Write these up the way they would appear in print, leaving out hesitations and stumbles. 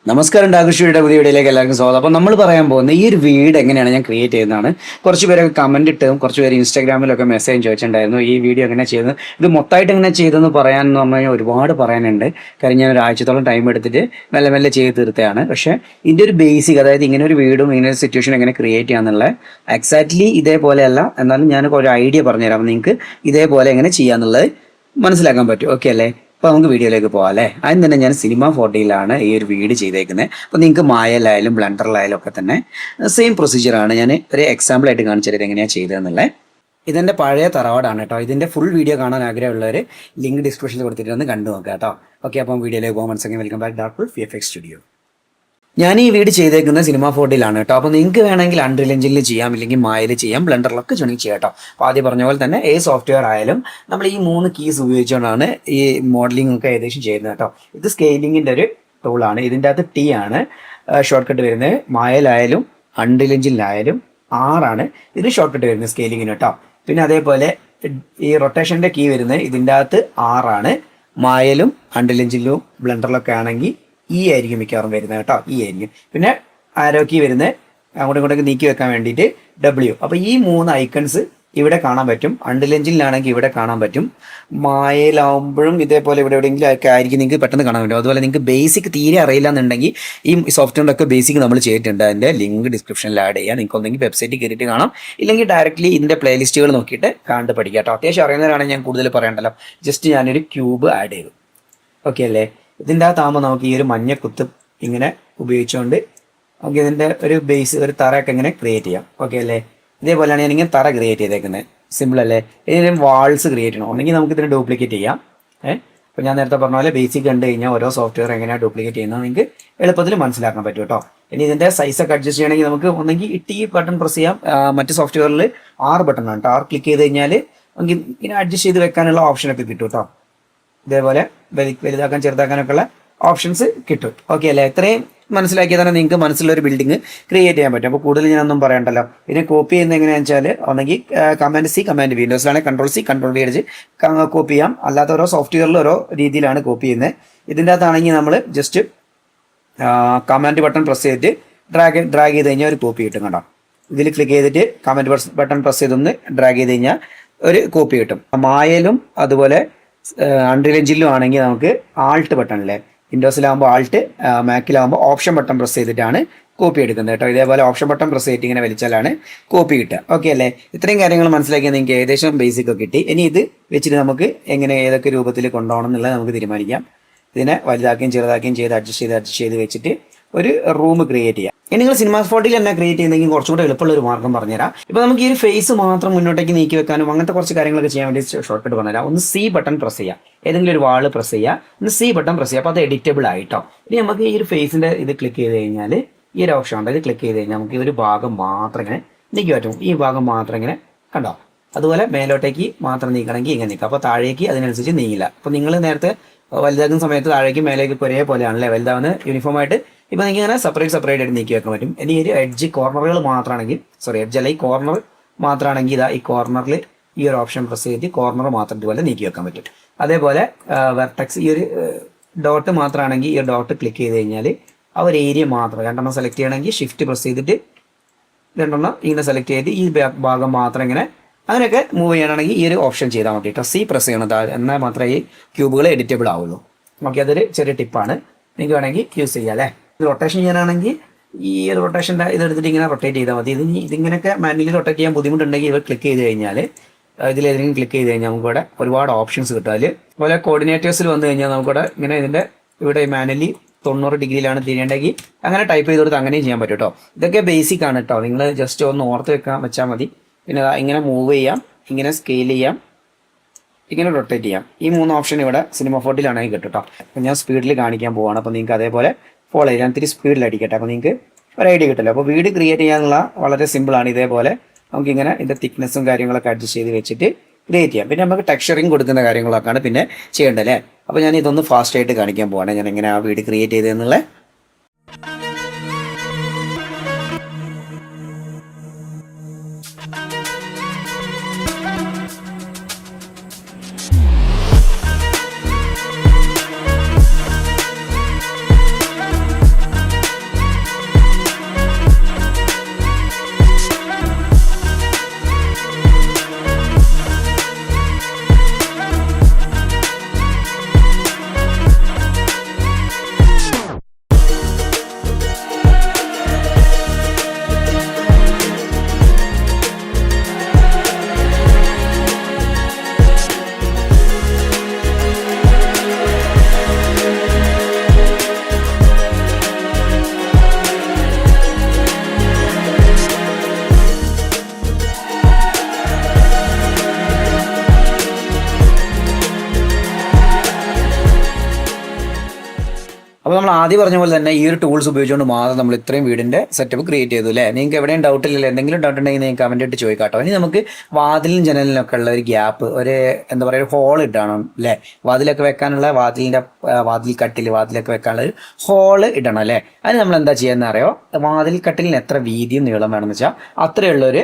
നമസ്കാരം ആകർഷിയുടെ പുതിയ വീഡിയോയിലേക്ക് എല്ലാവർക്കും സ്വാഗതം. അപ്പോൾ നമ്മൾ പറയാൻ പോകുന്ന ഈ ഒരു വീട് എങ്ങനെയാണ് ഞാൻ ക്രിയേറ്റ് ചെയ്യുന്നതാണ്. കുറച്ച് പേരൊക്കെ കമന്റ് ഇട്ടും കുറച്ച് പേര് ഇൻസ്റ്റാഗ്രാമിലൊക്കെ മെസ്സേജ് ചോദിച്ചിട്ടുണ്ടായിരുന്നു ഈ വീഡിയോ എങ്ങനെ ചെയ്യുന്നത്, ഇത് മൊത്തമായിട്ട് എങ്ങനെ ചെയ്തതെന്ന് പറയാനെന്ന് പറഞ്ഞു കഴിഞ്ഞാൽ ഒരുപാട് പറയാനുണ്ട്. കാര്യം ഞാൻ ഒരാഴ്ചത്തോളം ടൈം എടുത്തിട്ട് മെല്ലെ മെല്ലെ ചെയ്ത് തീർത്തതാണ്. പക്ഷേ ഇതിൻ്റെ ഒരു ബേസിക്, അതായത് ഇങ്ങനെ ഒരു വീടും ഇങ്ങനെ ഒരു സിറ്റുവേഷൻ എങ്ങനെ ക്രിയേറ്റ് ചെയ്യാന്നുള്ളത് എക്സാക്ട്ലി ഇതേപോലെയല്ല, എന്നാലും ഞാൻ ഒരു ഐഡിയ പറഞ്ഞുതരാം. നിങ്ങൾക്ക് ഇതേപോലെ എങ്ങനെ ചെയ്യാന്നുള്ളത് മനസ്സിലാക്കാൻ പറ്റും. ഓക്കെ അല്ലേ? അപ്പോൾ നമുക്ക് വീഡിയോയിലേക്ക് പോകാം അല്ലേ. ആദ്യം തന്നെ ഞാൻ സിനിമ 4Dയിലാണ് ഈ ഒരു വീട് ചെയ്തേക്കുന്നത്. അപ്പോൾ നിങ്ങൾക്ക് മായയിലായാലും ബ്ലെൻഡറിലായാലും ഒക്കെ തന്നെ സെയിം പ്രൊസീജിയറാണ്. ഞാൻ ഒരു എക്സാമ്പിൾ ആയിട്ട് കാണിച്ചു തരാം എങ്ങനെയാണ് ചെയ്തതെന്നുള്ളത്. ഇതെൻ്റെ പഴയ തറവാടാണ് കേട്ടോ. ഇതിൻ്റെ ഫുൾ വീഡിയോ കാണാൻ ആഗ്രഹമുള്ളവർ ലിങ്ക് ഡിസ്ക്രിപ്ഷനിൽ കൊടുത്തിട്ട് ഒന്ന് കണ്ടു നോക്കാം കേട്ടോ. ഓക്കെ, അപ്പം വീഡിയോയിലേക്ക് പോകാൻ മനസ്സിലാക്കി വെൽക്കം ബാക്ക് ഡാർക്ക്പൂൾ VFX സ്റ്റുഡിയോ. ഞാൻ ഈ വീട് ചെയ്തേക്കുന്നത് സിനിമ 4Dയിലാണ് കേട്ടോ. അപ്പോൾ നിങ്ങൾക്ക് വേണമെങ്കിൽ അൺറിയൽ എഞ്ചിനിൽ ചെയ്യാം, ഇല്ലെങ്കിൽ മായയിൽ ചെയ്യാം, ബ്ലെൻഡറിലൊക്കെ വേണമെങ്കിൽ ചെയ്യാം കേട്ടോ. അപ്പോൾ ആദ്യം പറഞ്ഞ പോലെ തന്നെ ഏത് സോഫ്റ്റ്വെയർ ആയാലും നമ്മൾ ഈ 3 കീസ് ഉപയോഗിച്ചുകൊണ്ടാണ് ഈ മോഡലിംഗ് ഒക്കെ ഏകദേശം ചെയ്യുന്നത് കേട്ടോ. ഇത് സ്കെയിലിങ്ങിൻ്റെ ഒരു ടൂളാണ്. ഇതിൻ്റെ അകത്ത് T ആണ് ഷോർട്ട് കട്ട് വരുന്നത്. മായയിലായാലും അൺറിയൽ എഞ്ചിനിലായാലും R ആണ് ഇത് ഷോർട്ട് കട്ട് വരുന്നത് സ്കെയിലിങ്ങിന് കേട്ടോ. പിന്നെ അതേപോലെ ഈ റൊട്ടേഷൻ്റെ കീ വരുന്നത് ഇതിൻ്റെ അകത്ത് R ആണ്. മായയിലും അൺറിയൽ എഞ്ചിനിലും ബ്ലെൻഡറിലൊക്കെ ആണെങ്കിൽ ആയിരിക്കും മിക്കവാറും വരുന്നത് കേട്ടോ. ആയിരിക്കും. പിന്നെ ആരോ കീ വരുന്നത് അങ്ങോട്ടും ഇങ്ങോട്ടൊക്കെ നീക്കി വെക്കാൻ വേണ്ടിയിട്ട് W. അപ്പോൾ ഈ 3 ഐക്കൺസ് ഇവിടെ കാണാൻ പറ്റും. അൺറിയൽ എഞ്ചിനിലാണെങ്കിൽ ഇവിടെ കാണാൻ പറ്റും. മായയിലാവുമ്പോഴും ഇതേപോലെ ഇവിടെ എവിടെയെങ്കിലും ഒക്കെ ആയിരിക്കും നിങ്ങൾക്ക് പെട്ടെന്ന് കാണാൻ പറ്റും. അതുപോലെ നിങ്ങൾക്ക് ബേസിക് തീരെ അറിയില്ല എന്നുണ്ടെങ്കിൽ ഈ സോഫ്റ്റ്വെയറിൻ്റെ ഒക്കെ ബേസിക് നമ്മൾ ചെയ്തിട്ടുണ്ട്. അതിൻ്റെ ലിങ്ക് ഡിസ്ക്രിപ്ഷനിൽ ആഡ് ചെയ്യാം. നിങ്ങൾക്ക് ഒന്നെങ്കിൽ വെബ്സൈറ്റിൽ കയറിയിട്ട് കാണാം, ഇല്ലെങ്കിൽ ഡയറക്റ്റ്ലി ഇതിൻ്റെ പ്ലേലിസ്റ്റുകൾ നോക്കിയിട്ട് കണ്ട് പഠിക്കാം കേട്ടോ. അത്യാവശ്യം അറിയുന്നവരാണെങ്കിൽ ഞാൻ കൂടുതൽ പറയണ്ടല്ലോ. ജസ്റ്റ് ഞാനൊരു ക്യൂബ് ആഡ് ചെയ്തു. ഓക്കെ അല്ലേ? ഇതിൻ്റെ അകത്താകുമ്പോൾ നമുക്ക് ഈ ഒരു മഞ്ഞ കുത്ത് ഇങ്ങനെ ഉപയോഗിച്ചുകൊണ്ട് നമുക്ക് ഇതിൻ്റെ ഒരു ബേസ്, ഒരു തറയൊക്കെ ഇങ്ങനെ ക്രിയേറ്റ് ചെയ്യാം. ഓക്കെ അല്ലേ? ഇതേപോലെയാണ് ഞാനിങ്ങനെ തറ ക്രിയേറ്റ് ചെയ്തേക്കുന്നത്. സിമ്പിൾ അല്ലേ? ഇതിന് വാൾസ് ക്രിയേറ്റ് ചെയ്യണം. ഒന്നെങ്കിൽ നമുക്ക് ഇതിന് ഡ്യൂപ്ലിക്കേറ്റ് ചെയ്യാം. അപ്പോൾ ഞാൻ നേരത്തെ പറഞ്ഞ പോലെ ബേസിക് കണ്ടു കഴിഞ്ഞാൽ ഓരോ സോഫ്റ്റ്വെയർ എങ്ങനെയാണ് ഡ്യൂപ്ലിക്കേറ്റ് ചെയ്യുന്നത് നിങ്ങൾക്ക് എളുപ്പത്തിൽ മനസ്സിലാക്കാൻ പറ്റും കേട്ടോ. ഇനി ഇതിൻ്റെ സൈസൊക്കെ അഡ്ജസ്റ്റ് ചെയ്യണമെങ്കിൽ നമുക്ക് ഒന്നെങ്കിൽ T ബട്ടൺ പ്രസ് ചെയ്യാം. മറ്റ് സോഫ്റ്റ്വെയറിൽ R ബട്ടണാണ് കേട്ടോ. R ക്ലിക്ക് ചെയ്ത് കഴിഞ്ഞാൽ നമുക്ക് ഇങ്ങനെ അഡ്ജസ്റ്റ് ചെയ്ത് വെക്കാനുള്ള ഓപ്ഷനൊക്കെ കിട്ടും കേട്ടോ. ഇതേപോലെ വലുതാക്കാൻ ചെറുതാക്കാനൊക്കെ ഉള്ള ഓപ്ഷൻസ് കിട്ടും. ഓക്കെ അല്ലേ? ഇത്രയും മനസ്സിലാക്കിയാൽ തന്നെ നിങ്ങൾക്ക് മനസ്സിലൊരു ബിൽഡിംഗ് ക്രിയേറ്റ് ചെയ്യാൻ പറ്റും. അപ്പോൾ കൂടുതൽ ഞാനൊന്നും പറയണ്ടല്ലോ. ഇതിനെ കോപ്പി ചെയ്യുന്നത് എങ്ങനെയാണെന്ന് വെച്ചാൽ ഒന്നെങ്കിൽ Command-C Command-V, വിൻഡോസിലാണെങ്കിൽ Control-C Control-V അടിച്ച് കോപ്പി ചെയ്യാം. അല്ലാത്ത ഓരോ സോഫ്റ്റ്വെയറിൽ ഓരോ രീതിയിലാണ് കോപ്പി ചെയ്യുന്നത്. ഇതിൻ്റെ അകത്താണെങ്കിൽ നമ്മൾ ജസ്റ്റ് കമാൻഡ് ബട്ടൺ പ്രസ് ചെയ്തിട്ട് ഡ്രാഗ് ചെയ്ത് കഴിഞ്ഞാൽ ഒരു കോപ്പി കിട്ടും കേട്ടോ. ഇതിൽ ക്ലിക്ക് ചെയ്തിട്ട് കമാൻഡ് ബട്ടൺ പ്രസ് ചെയ്തൊന്ന് ഡ്രാഗ് ചെയ്ത് കഴിഞ്ഞാൽ ഒരു കോപ്പി കിട്ടും. മായയിലും അതുപോലെ അൺറിയൽ എഞ്ചിനിലും ആണെങ്കിൽ നമുക്ക് ആൾട്ട് ബട്ടൺ അല്ലേ, വിൻഡോസിലാകുമ്പോൾ ആൾട്ട്, മാക്കിലാകുമ്പോൾ ഓപ്ഷൻ ബട്ടൺ പ്രസ് ചെയ്തിട്ടാണ് കോപ്പി എടുക്കുന്നത് കേട്ടോ. ഇതേപോലെ ഓപ്ഷൻ ബട്ടൺ പ്രസ് ചെയ്തിട്ട് ഇങ്ങനെ വലിച്ചാലാണ് കോപ്പി കിട്ടുക. ഓക്കെ അല്ലേ? ഇത്രയും കാര്യങ്ങൾ മനസ്സിലാക്കിയാൽ നിങ്ങൾക്ക് ഏകദേശം ബേസിക് ഒക്കെ കിട്ടി. ഇനി ഇത് വെച്ചിട്ട് നമുക്ക് എങ്ങനെ ഏതൊക്കെ രൂപത്തിൽ കൊണ്ടുപോകണം എന്നുള്ളത് നമുക്ക് തീരുമാനിക്കാം. ഇതിനെ വലുതാക്കുകയും ചെറുതാക്കുകയും ചെയ്ത് അഡ്ജസ്റ്റ് ചെയ്ത് വെച്ചിട്ട് ഒരു റൂം ക്രിയേറ്റ് ചെയ്യാം. ഇനി നിങ്ങൾ സിനിമ 4Dയിൽ തന്നെ ക്രിയേറ്റ് ചെയ്യുന്നെങ്കിൽ കുറച്ചുകൂടെ എളുപ്പമുള്ള ഒരു മാർഗ്ഗം പറഞ്ഞുതരാം. ഇപ്പോൾ നമുക്ക് ഈ ഒരു ഫേസ് മാത്രം മുന്നോട്ടേക്ക് നീക്കി വെക്കാനും അങ്ങനത്തെ കുറച്ച് കാര്യങ്ങളൊക്കെ ചെയ്യാൻ വേണ്ടി ഷോർട്ട് കട്ട് പറഞ്ഞുതരാം. ഒന്ന് C ബട്ടൺ പ്രസ് ചെയ്യുക, ഏതെങ്കിലും ഒരു വാള് പ്രസ് ചെയ്യുക, ഒന്ന് C ബട്ടൺ പ്രസ് ചെയ്യുക. അപ്പോൾ അത് എഡിറ്റബിൾ ആയിട്ടോ. ഇനി നമുക്ക് ഈ ഒരു ഫേസിൻ്റെ ഇത് ക്ലിക്ക് ചെയ്ത് കഴിഞ്ഞാൽ ഈ ഒരു ഓപ്ഷൻ ഉണ്ട്. ഇത് ക്ലിക്ക് ചെയ്ത് കഴിഞ്ഞാൽ നമുക്ക് ഈ ഒരു ഭാഗം മാത്രം ഇങ്ങനെ നീക്കി പറ്റും. ഈ ഭാഗം മാത്രം ഇങ്ങനെ കണ്ടോ. അതുപോലെ മേലോട്ടേക്ക് മാത്രം നീക്കണമെങ്കിൽ ഇങ്ങനെ നീക്കാം. അപ്പോൾ താഴേക്ക് അതിനനുസരിച്ച് നീങ്ങില്ല. അപ്പോൾ നിങ്ങൾ നേരത്തെ വലുതാക്കുന്ന സമയത്ത് താഴേക്ക് മേലേക്ക് ഒരേപോലെയാണല്ലേ വലുതാവുന്ന യൂണിഫോം ആയിട്ട്. ഇപ്പോൾ നിങ്ങൾക്ക് ഇങ്ങനെ സെപ്പറേറ്റ് ആയിട്ട് നീക്കി വെക്കാൻ പറ്റും. ഇനി ഒരു എഡ്ജ് കോർണറുകൾ മാത്രമാണെങ്കിൽ എഡ്ജ് അല്ല, ഈ കോർണർ മാത്രമാണെങ്കിൽ ഇതാ ഈ കോർണറിൽ ഈ ഒരു ഓപ്ഷൻ പ്രസ് ചെയ്തിട്ട് കോർണർ മാത്രം ഇതുപോലെ നീക്കി വെക്കാൻ പറ്റും. അതേപോലെ വെർട്ടെക്സ് ഈ ഒരു ഡോട്ട് മാത്രമാണെങ്കിൽ ഈ ഡോട്ട് ക്ലിക്ക് ചെയ്ത് കഴിഞ്ഞാൽ ആ ഒരു ഏരിയ മാത്രം 2 സെലക്ട് ചെയ്യണമെങ്കിൽ ഷിഫ്റ്റ് പ്രസ് ചെയ്തിട്ട് 2 ഇങ്ങനെ സെലക്ട് ചെയ്ത് ഈ ഭാഗം മാത്രം ഇങ്ങനെ അങ്ങനെയൊക്കെ മൂവ് ചെയ്യാനാണെങ്കിൽ ഈ ഒരു ഓപ്ഷൻ ചെയ്താൽ മതി കേട്ടോ. C പ്രസ് ചെയ്യണം, എന്നാൽ മാത്രമേ ഈ ക്യൂബുകൾ എഡിറ്റബിൾ ആവുള്ളൂ. ഓക്കെ, അതൊരു ചെറിയ ടിപ്പാണ്. നിങ്ങൾക്ക് വേണമെങ്കിൽ യൂസ് ചെയ്യാം അല്ലേ. റൊട്ടേഷൻ ചെയ്യാനാണെങ്കിൽ ഈ ഒരു റൊട്ടേഷൻ്റെ ഇതെടുത്തിട്ട് ഇങ്ങനെ റൊട്ടേറ്റ് ചെയ്താൽ മതി. ഇതിങ്ങനെയൊക്കെ മാനുവലി റൊട്ടേറ്റ് ചെയ്യാൻ ബുദ്ധിമുട്ടുണ്ടെങ്കിൽ ഇവർ ക്ലിക്ക് ചെയ്ത് കഴിഞ്ഞാൽ ഇതിലേതെങ്കിലും ക്ലിക്ക് ചെയ്ത് കഴിഞ്ഞാൽ നമുക്കിവിടെ ഒരുപാട് ഓപ്ഷൻസ് കിട്ടും. അതിൽ അതുപോലെ കോർഡിനേറ്റേഴ്സിൽ വന്നു കഴിഞ്ഞാൽ നമുക്കിവിടെ ഇങ്ങനെ ഇതിൻ്റെ ഇവിടെ മാനുവലി 90 ഡിഗ്രിയിലാണ് തിരിയേണ്ടെങ്കിൽ അങ്ങനെ ടൈപ്പ് ചെയ്ത് കൊടുത്ത് അങ്ങനെയും ചെയ്യാൻ പറ്റും കേട്ടോ. ഇതൊക്കെ ബേസിക് ആണ് കേട്ടോ. നിങ്ങൾ ജസ്റ്റ് ഒന്ന് ഓർത്ത് വെച്ചാൽ മതി. പിന്നെ ഇങ്ങനെ മൂവ് ചെയ്യാം, ഇങ്ങനെ സ്കെയിൽ ചെയ്യാം, ഇങ്ങനെ റൊട്ടേറ്റ് ചെയ്യാം. ഈ 3 ഓപ്ഷൻ ഇവിടെ സിനിമ 4Dയിലാണെങ്കിൽ കിട്ടും കേട്ടോ. അപ്പോൾ ഞാൻ സ്പീഡിൽ കാണിക്കാൻ പോവുകയാണ്. അപ്പോൾ നിങ്ങൾക്ക് അതേപോലെ ഫോളോ ചെയ്യാം. ഞാൻ ഇത്തിരി സ്പീഡിൽ അടിക്കട്ടെ. അപ്പോൾ നിങ്ങൾക്ക് ഒരു ഐഡിയ കിട്ടില്ല. അപ്പോൾ വീട് ക്രിയേറ്റ് ചെയ്യാനുള്ള വളരെ സിമ്പിളാണ്. ഇതേപോലെ നമുക്കിങ്ങനെ ഇതിൻ്റെ തിക്നെസ്സും കാര്യങ്ങളൊക്കെ അഡ്ജസ്റ്റ് ചെയ്ത് വെച്ചിട്ട് ക്രിയേറ്റ് ചെയ്യാം. പിന്നെ നമുക്ക് ടെക്സ്ചറിങ് കൊടുക്കുന്ന കാര്യങ്ങളൊക്കെയാണ് പിന്നെ ചെയ്യേണ്ടത് അല്ലേ. അപ്പോൾ ഞാൻ ഇതൊന്ന് ഫാസ്റ്റായിട്ട് കാണിക്കാൻ പോവുകയാണ് ഞാൻ എങ്ങനെ ആ വീട് ക്രിയേറ്റ് ചെയ്തതെന്നുള്ളത്. ആദ്യം പറഞ്ഞ പോലെ തന്നെ ഈ ഒരു ടൂൾസ് ഉപയോഗിച്ചുകൊണ്ട് മാത്രം നമ്മൾ ഇത്രയും വീടിന്റെ സെറ്റപ്പ് ക്രിയേറ്റ് ചെയ്തു അല്ലേ. നിങ്ങൾക്ക് എവിടെയും ഡൗട്ട് ഇല്ലല്ലോ, എന്തെങ്കിലും ഡൗട്ട് ഉണ്ടെങ്കിൽ നിങ്ങൾക്ക് കമന്റ് ഇട്ട് ചോദിക്കാട്ടോ. ഇനി നമുക്ക് വാതിലും ജനലിനൊക്കെ ഉള്ള ഒരു ഗ്യാപ്പ്, ഒരു എന്താ പറയുക, ഒരു ഹോൾ ഇടണം അല്ലേ. വാതിലൊക്കെ വെക്കാനുള്ള വാതിൽ കട്ടിൽ വാതിലൊക്കെ വെക്കാനുള്ള ഒരു ഹോള് ഇടണം അല്ലേ. അതിന് നമ്മൾ എന്താ ചെയ്യാന്ന് അറിയോ, വാതിൽ കട്ടിലിന് എത്ര വീതിയും നീളം വേണമെന്ന് വെച്ചാൽ അത്രയുള്ളൊരു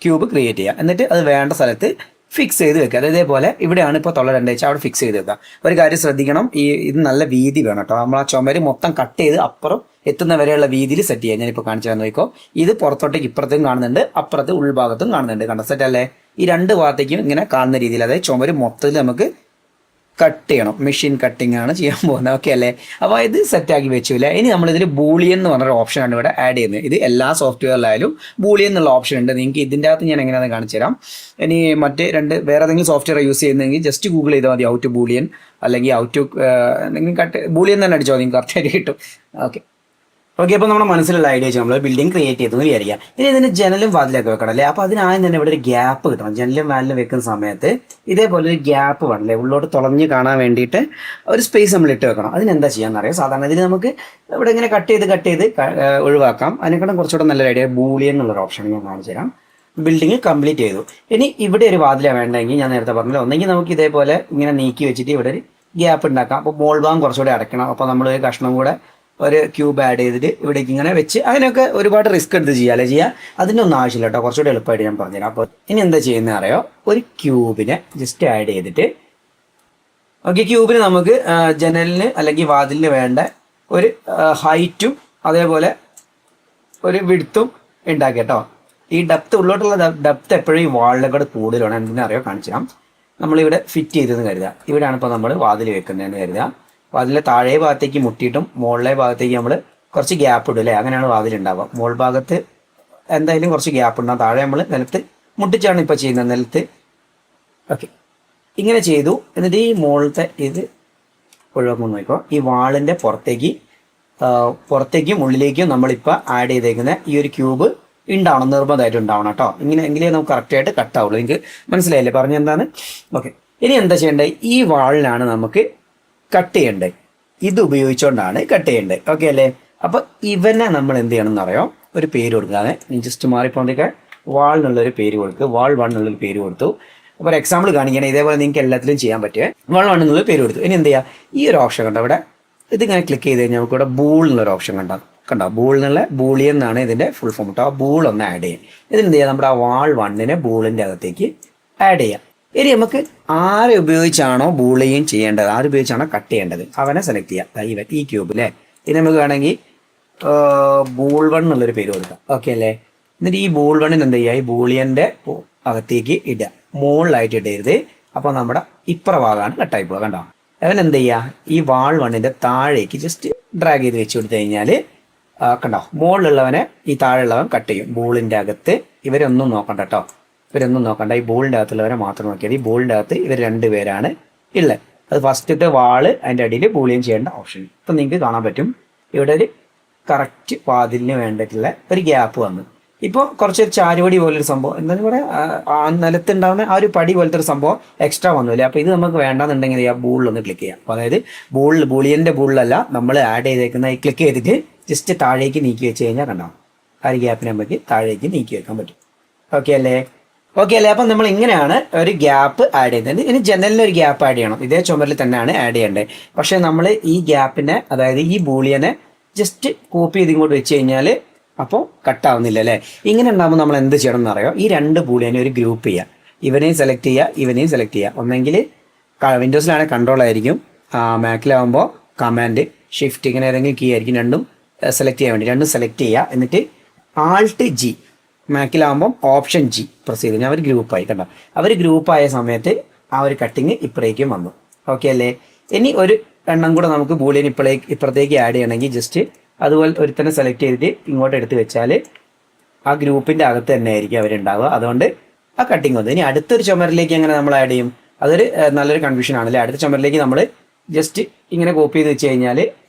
ക്യൂബ് ക്രിയേറ്റ് ചെയ്യുക. എന്നിട്ട് അത് വേണ്ട സ്ഥലത്ത് ഫിക്സ് ചെയ്ത് വെക്കുക. ഇതേപോലെ ഇവിടെയാണ് ഇപ്പോൾ തൊള്ള 2 അവിടെ ഫിക്സ് ചെയ്ത് വെക്കുക. ഒരു കാര്യം ശ്രദ്ധിക്കണം, ഇത് നല്ല വീതി വേണം കേട്ടോ. നമ്മൾ ആ ചുമര് മൊത്തം കട്ട് ചെയ്ത് അപ്പുറം എത്തുന്ന വരെയുള്ള വീതിയിൽ സെറ്റ് ചെയ്യാം. ഞാനിപ്പോൾ കാണിച്ചു തരാൻ നോക്കിക്കോ. ഇത് പുറത്തോട്ടേക്ക് ഇപ്പുറത്തും കാണുന്നുണ്ട്, അപ്പുറത്ത് ഉൾഭാഗത്തും കാണുന്നുണ്ട്. കണ്ട സെറ്റ് അല്ലേ. ഈ 2 ഭാഗത്തേക്കും ഇങ്ങനെ കാണുന്ന രീതിയിൽ, അതായത് ചുമര് മൊത്തത്തിൽ നമുക്ക് കട്ട് ചെയ്യണം. മെഷീൻ കട്ടിങ് ആണ് ചെയ്യാൻ പോകുന്നത്. ഓക്കെ അല്ലേ. അപ്പോൾ ഇത് സെറ്റാക്കി വെച്ചില്ല. ഇനി നമ്മളിതിൽ ബൂളിയൻ എന്ന് പറഞ്ഞൊരു ഓപ്ഷനാണ് ഇവിടെ ആഡ് ചെയ്യുന്നത്. ഇത് എല്ലാ സോഫ്റ്റ്വെയറിലായാലും ബൂളിയൻ എന്നുള്ള ഓപ്ഷൻ ഉണ്ട്. നിങ്ങൾക്ക് ഇതിൻ്റെ അകത്ത് ഞാൻ എങ്ങനെയാണെന്ന് കാണിച്ചു തരാം. ഇനി മറ്റ് വേറെ ഏതെങ്കിലും സോഫ്റ്റ്വെയർ യൂസ് ചെയ്യുന്നെങ്കിൽ ജസ്റ്റ് ഗൂഗിൾ ചെയ്താൽ മതി, ഔ ടു ബൂളിയൻ അല്ലെങ്കിൽ ഔ ടു എന്തെങ്കിലും ബൂളിയൻ തന്നെ അടിച്ചാൽ മതി, കറക്റ്റായിട്ട് കിട്ടും. ഓക്കെ. അപ്പോൾ നമ്മുടെ മനസ്സിലുള്ള ഐഡിയ വെച്ച് നമ്മൾ ബിൽഡിംഗ് ക്രിയേറ്റ് ചെയ്തെന്ന് വിചാരിക്കാം. ഇനി ഇതിന് ജനലും വാതിലൊക്കെ വെക്കണം അല്ലേ. അപ്പോൾ അതിനാദ്യം തന്നെ ഇവിടെ ഒരു ഗ്യാപ്പ് കിട്ടണം. ജനലും വാതിലും വെക്കുന്ന സമയത്ത് ഇതേപോലെ ഒരു ഗ്യാപ്പ് വേണമല്ലേ, ഉള്ളോട്ട് തുളഞ്ഞ് കാണാൻ വേണ്ടിയിട്ട് ഒരു സ്പേസ് നമ്മൾ ഇട്ട് വെക്കണം. അതിനെന്താ ചെയ്യാമെന്നറിയാം. സാധാരണ ഇതിന് നമുക്ക് ഇവിടെ ഇങ്ങനെ കട്ട് ചെയ്ത് ഒഴിവാക്കാം. അതിനെക്കാളും കുറച്ചുകൂടെ നല്ലൊരു ഐഡിയ ബൂളിയൻ എന്നുള്ളൊരു ഓപ്ഷൻ ഞാൻ കാണിച്ചു തരാം. ബിൽഡിംഗ് കംപ്ലീറ്റ് ചെയ്തു. ഇനി ഇവിടെ ഒരു വാതിലാണ് വേണ്ടെങ്കിൽ ഞാൻ നേരത്തെ പറഞ്ഞല്ലോ, ഒന്നെങ്കിൽ നമുക്ക് ഇതേപോലെ ഇങ്ങനെ നീക്കി വെച്ചിട്ട് ഇവിടെ ഒരു ഗ്യാപ്പ് ഉണ്ടാക്കാം. അപ്പോൾ മോൾ ഭാഗം കുറച്ചുകൂടെ അടയ്ക്കണം. അപ്പോൾ നമ്മൾ ഒരു കഷ്ണം കൂടെ ഒരു ക്യൂബ് ആഡ് ചെയ്തിട്ട് ഇവിടേക്ക് ഇങ്ങനെ വെച്ച്, അതിനൊക്കെ ഒരുപാട് റിസ്ക് എടുത്ത് ചെയ്യാം. അതിനൊന്നും ആവശ്യമില്ല കേട്ടോ, കുറച്ചുകൂടെ എളുപ്പമായിട്ട് ഞാൻ പറഞ്ഞുതരാം. അപ്പോൾ ഇനി എന്താ ചെയ്യുന്നത് അറിയോ, ഒരു ക്യൂബിനെ ജസ്റ്റ് ആഡ് ചെയ്തിട്ട്, ഓക്കെ, ക്യൂബിന് നമുക്ക് ജനലിന് അല്ലെങ്കിൽ വാതിലിന് വേണ്ട ഒരു ഹൈറ്റും അതേപോലെ ഒരു വിഡ്ത്തും ഉണ്ടാക്കി കേട്ടോ. ഈ ഡെപ്ത് ഉള്ളോട്ടുള്ള ഡെപ്ത് എപ്പോഴും ഈ വാളിനെക്കാട് കൂടുതലാണ്. എന്തിനറിയോ കാണിച്ചു തരാം. നമ്മളിവിടെ ഫിറ്റ് ചെയ്തെന്ന് കരുതുക. ഇവിടെയാണ് ഇപ്പോൾ നമ്മൾ വാതിൽ വെക്കുന്നതെന്ന് കരുതുക. വാതിലെ താഴെ ഭാഗത്തേക്ക് മുട്ടിയിട്ടും മുകളിലെ ഭാഗത്തേക്ക് നമ്മൾ കുറച്ച് ഗ്യാപ്പ് ഇടും അല്ലേ. അങ്ങനെയാണ് വാതിലുണ്ടാവുക. മുകൾ ഭാഗത്ത് എന്തായാലും കുറച്ച് ഗ്യാപ്പ് ഉണ്ടാകും. താഴെ നമ്മൾ നിലത്ത് മുട്ടിച്ചാണ് ഇപ്പോൾ ചെയ്യുന്നത്, നിലത്ത്. ഓക്കെ, ഇങ്ങനെ ചെയ്തു. എന്നിട്ട് ഈ മുകളിലത്തെ ഇത് ഒഴിവാക്കുമ്പോൾ നോക്കിക്കോ, ഈ വാളിൻ്റെ പുറത്തേക്കും ഉള്ളിലേക്കും നമ്മളിപ്പോൾ ആഡ് ചെയ്തേക്കുന്ന ഈ ഒരു ക്യൂബ് ഉണ്ടാവണം, നിർബന്ധമായിട്ട് ഉണ്ടാവണം കേട്ടോ. ഇങ്ങനെ എങ്കിലേ നമുക്ക് കറക്റ്റായിട്ട് കട്ടാവുള്ളൂ. നിങ്ങൾക്ക് മനസ്സിലായില്ലേ പറഞ്ഞെന്താണ്? ഓക്കെ. ഇനി എന്താ ചെയ്യേണ്ടത്, ഈ വാളിനാണ് നമുക്ക് കട്ട് ചെയ്യേണ്ടത്. ഇത് ഉപയോഗിച്ചുകൊണ്ടാണ് കട്ട് ചെയ്യേണ്ടത്. ഓക്കെ അല്ലേ. അപ്പോൾ ഇവനെ നമ്മൾ എന്ത് ചെയ്യണം എന്നറിയോ, ഒരു പേര് കൊടുക്കാതെ നീ ജസ്റ്റ് മാറിപ്പോണ്ടിരിക്കാൻ വാൾ എന്നുള്ളൊരു പേര് കൊടുക്കുക. വാൾ 1 എന്നുള്ളൊരു പേര് കൊടുത്തു. അപ്പോൾ ഒരു എക്സാമ്പിൾ കാണിക്കണം. ഇതേപോലെ നിങ്ങൾക്ക് എല്ലാത്തിലും ചെയ്യാൻ പറ്റുക. വാൾ 1 എന്നുള്ളൊരു പേര് കൊടുത്തു. ഇനി എന്ത് ചെയ്യുക, ഈ ഒരു ഓപ്ഷൻ കണ്ടോ ഇവിടെ, ഇതിങ്ങനെ ക്ലിക്ക് ചെയ്ത് കഴിഞ്ഞാൽ നമുക്ക് ഇവിടെ ബൂൾ എന്നുള്ളൊരു ഓപ്ഷൻ കണ്ടോ. ബൂൾ എന്നുള്ള ബൂളിയൻ എന്നാണ് ഇതിൻ്റെ ഫുൾ ഫോം കേട്ടോ. ആ ബൂൾ ഒന്ന് ആഡ് ചെയ്യും. ഇതിനെന്ത് ചെയ്യാം, നമ്മുടെ ആ വാൾ 1നെ ബൂളിൻ്റെ അകത്തേക്ക് ആഡ് ചെയ്യാം. ഇനി നമുക്ക് ആരെ ഉപയോഗിച്ചാണോ ബൂളിയും ചെയ്യേണ്ടത്, ആരുപയോഗിച്ചാണോ കട്ട് ചെയ്യേണ്ടത്, അവനെ സെലക്ട് ചെയ്യാം. ഈ ക്യൂബ് അല്ലേ. ഇനി നമുക്ക് വേണമെങ്കിൽ ബൂൾ 1 എന്നുള്ളൊരു പേര് കൊടുക്കാം. ഓക്കെ അല്ലേ. എന്നിട്ട് ഈ ബൂൾ 1ന് എന്ത് ചെയ്യുക, ഈ ബൂളിയൻ്റെ അകത്തേക്ക് ഇടുക. മുകളിലായിട്ട് ഇടരുത്. അപ്പോൾ നമ്മുടെ ഭാഗമാണ് കട്ടായി പോവുക. കണ്ടോ. അവൻ എന്ത് ചെയ്യുക, ഈ വാൾ 1ൻ്റെ താഴേക്ക് ജസ്റ്റ് ഡ്രാഗ് ചെയ്ത് വെച്ച് കൊടുത്തു കഴിഞ്ഞാൽ കണ്ടോ, മുകളിലുള്ളവനെ ഈ താഴെയുള്ളവൻ കട്ട് ചെയ്യും. ബോളിൻ്റെ അകത്ത് ഇവരൊന്നും നോക്കണ്ട കേട്ടോ, ഇവരൊന്നും നോക്കണ്ട. ഈ ബോളിൻ്റെ അകത്തുള്ളവരെ മാത്രം നോക്കിയാൽ ഈ ബോളിൻ്റെ അകത്ത് ഇവർ 2 പേരാണ് ഉള്ളത്. അത് ഫസ്റ്റത്തെ വാള് അതിൻ്റെ അടിയിൽ ബൂളിയൻ ചെയ്യേണ്ട ഓപ്ഷൻ. ഇപ്പം നിങ്ങൾക്ക് കാണാൻ പറ്റും ഇവിടെ ഒരു കറക്റ്റ് വാതിലിന് വേണ്ടിയിട്ടുള്ള ഒരു ഗ്യാപ്പ് വന്നു. ഇപ്പോൾ കുറച്ച് ചാരുപടി പോലൊരു സംഭവം, എന്തായാലും കൂടെ നിലത്തുണ്ടാകുന്ന ആ ഒരു പടി പോലത്തെ ഒരു സംഭവം എക്സ്ട്രാ വന്നില്ല. അപ്പോൾ ഇത് നമുക്ക് വേണ്ടെന്നുണ്ടെങ്കിൽ ആ ബൂളിലൊന്ന് ക്ലിക്ക് ചെയ്യാം. അപ്പോൾ അതായത് ബൂളിയൻ്റെ ബൂളിലല്ല നമ്മൾ ആഡ് ചെയ്തേക്കുന്ന ഈ ക്ലിക്ക് ചെയ്തിട്ട് ജസ്റ്റ് താഴേക്ക് നീക്കി വെച്ച് കഴിഞ്ഞാൽ കണ്ടോ, ആ ഒരു ഗ്യാപ്പിനെ നമുക്ക് താഴേക്ക് നീക്കി വെക്കാൻ പറ്റും. ഓക്കെ അല്ലേ. അപ്പം നമ്മൾ ഇങ്ങനെയാണ് ഒരു ഗ്യാപ്പ് ആഡ് ചെയ്യുന്നത്. ഇനി ജനലിന് ഒരു ഗ്യാപ്പ് ആഡ് ചെയ്യണം. ഇതേ ചുമരിൽ തന്നെയാണ് ആഡ് ചെയ്യേണ്ടത്. പക്ഷേ നമ്മൾ ഈ ഗ്യാപ്പിനെ, അതായത് ഈ ബൂളിയനെ ജസ്റ്റ് കോപ്പി ചെയ്ത് ഇങ്ങോട്ട് വെച്ച് കഴിഞ്ഞാൽ അപ്പോൾ കട്ടാവുന്നില്ല അല്ലേ. ഇങ്ങനെ ഉണ്ടാകുമ്പോൾ നമ്മൾ എന്ത് ചെയ്യണം എന്നറിയോ, ഈ 2 ബൂളിയനെ ഒരു ഗ്രൂപ്പ് ചെയ്യുക. ഇവനെയും സെലക്ട് ചെയ്യുക, ഇവനെയും സെലക്ട് ചെയ്യുക. ഒന്നെങ്കിൽ വിൻഡോസിലാണെങ്കിൽ കൺട്രോൾ ആയിരിക്കും, മാക്കിലാവുമ്പോൾ കമാൻഡ് ഷിഫ്റ്റ്, ഇങ്ങനെ ഏതെങ്കിലും കീ ആയിരിക്കും. രണ്ടും സെലക്ട് ചെയ്യാൻ വേണ്ടി രണ്ടും സെലക്ട് ചെയ്യുക. എന്നിട്ട് ആൾട്ട് G, മാക്കിലാവുമ്പം ഓപ്ഷൻ G പ്രസ് ചെയ്ത് കഴിഞ്ഞാൽ അവർ ഗ്രൂപ്പായി. കണ്ടോ, അവർ ഗ്രൂപ്പായ സമയത്ത് ആ ഒരു കട്ടിങ് ഇപ്പുറേക്കും വന്നു. ഓക്കെ അല്ലേ. ഇനി ഒരു എണ്ണം കൂടെ നമുക്ക് ബൂളിയൻ ഇപ്പുറത്തേക്ക് ആഡ് ചെയ്യണമെങ്കിൽ ജസ്റ്റ് അതുപോലെ ഒരുത്തന്നെ സെലക്ട് ചെയ്തിട്ട് ഇങ്ങോട്ട് എടുത്ത് വെച്ചാൽ ആ ഗ്രൂപ്പിൻ്റെ അകത്ത് തന്നെ ആയിരിക്കും അവരുണ്ടാവുക. അതുകൊണ്ട് ആ കട്ടിങ് വന്നു. ഇനി അടുത്തൊരു ചുമരിലേക്ക് എങ്ങനെ നമ്മൾ ആഡ് ചെയ്യും, അതൊരു നല്ലൊരു കൺഫ്യൂഷൻ ആണല്ലേ. അടുത്ത ചുമരിലേക്ക് നമ്മൾ ജസ്റ്റ് ഇങ്ങനെ കോപ്പി ചെയ്ത് വെച്ച് കഴിഞ്ഞാൽ